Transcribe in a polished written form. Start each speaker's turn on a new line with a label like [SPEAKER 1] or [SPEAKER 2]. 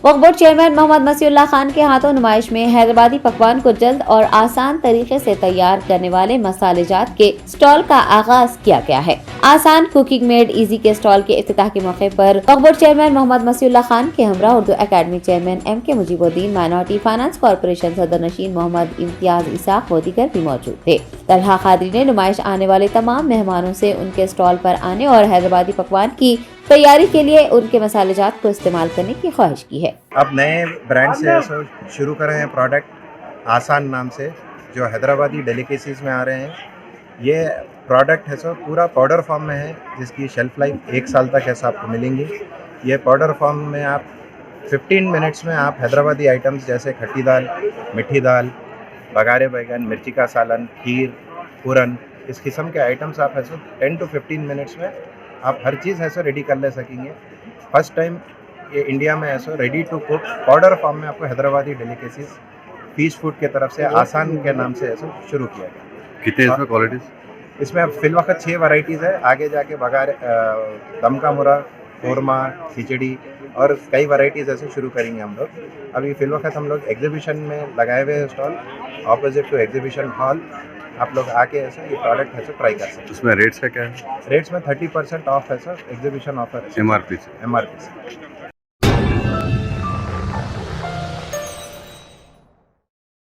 [SPEAKER 1] वक्फ board chairman Mohammed Masiullah Khan के हाथों नुमाइश में हैदराबादी पकवान को जल्द और आसान तरीके से तैयार करने वाले मसालेजात के स्टॉल का आगाज किया गया है। आसान कुकिंग मेड इजी के स्टॉल के इफ्तिताह के मौके पर वक्फ बोर्ड चेयरमैन मोहम्मद मसीउल्लाह खान के हमरा Urdu academy chairman M.K. Mujeebuddin, minority finance corporation सदर नशीन मोहम्मद इम्तियाज इसाक व दीगर भी मौजूद थे। तलहा कादरी ने नुमाइश आने वाले तमाम मेहमानों से उनके स्टॉल पर आने और हैदराबादी पकवान की तैयारी के लिए उनके मसालेजात को इस्तेमाल करने की ख्वाहिश की है।
[SPEAKER 2] अब नए ब्रांड से ऐसा शुरू कर रहे हैं प्रोडक्ट आसान नाम से, जो हैदराबादी डेलिकेसीज में आ रहे हैं। ये प्रोडक्ट है सो पूरा पाउडर फॉर्म में है, जिसकी शेल्फ लाइफ 1 साल तक ऐसा आपको मिलेंगी। ये पाउडर फॉर्म में आप 15 मिनट्स में आप हैदराबादी आइटम्स जैसे खट्टी दाल, मिठी दाल, बघारे बैगन, मिर्ची का सालन, खीर, पूरन, इस किस्म के आइटम्स आप ऐसे 10 to 15 मिनट्स में आप हर चीज़ ऐसे रेडी कर ले सकेंगे। फर्स्ट टाइम ये इंडिया में ऐसा ready to cook powder form में आपको हैदराबादी डेलिकेसीज फीस फूड के तरफ से आसान के नाम से ऐसा शुरू किया गया।
[SPEAKER 3] कितने इसमें क्वालिटीज?
[SPEAKER 2] इसमें अब फिल वक्त 6 वैरायटीज़ है। आगे जाके बघार दम का मुरा, कोरमा, खिचड़ी और कई वैरायटीज़ ऐसे शुरू करेंगे हम लोग। अभी फिल वक्त हम लोग एग्जीबिशन में लगाए हुए हैं stall, opposite to exhibition hall. आप लोग आके ऐसा ये प्रोडक्ट ऐसे ट्राई कर सकते हैं।
[SPEAKER 3] उसमें रेट्स का क्या है?
[SPEAKER 2] रेट्स में 30% ऑफ है सर, एग्जीबिशन ऑफर है
[SPEAKER 3] MRP से?
[SPEAKER 2] MRP से।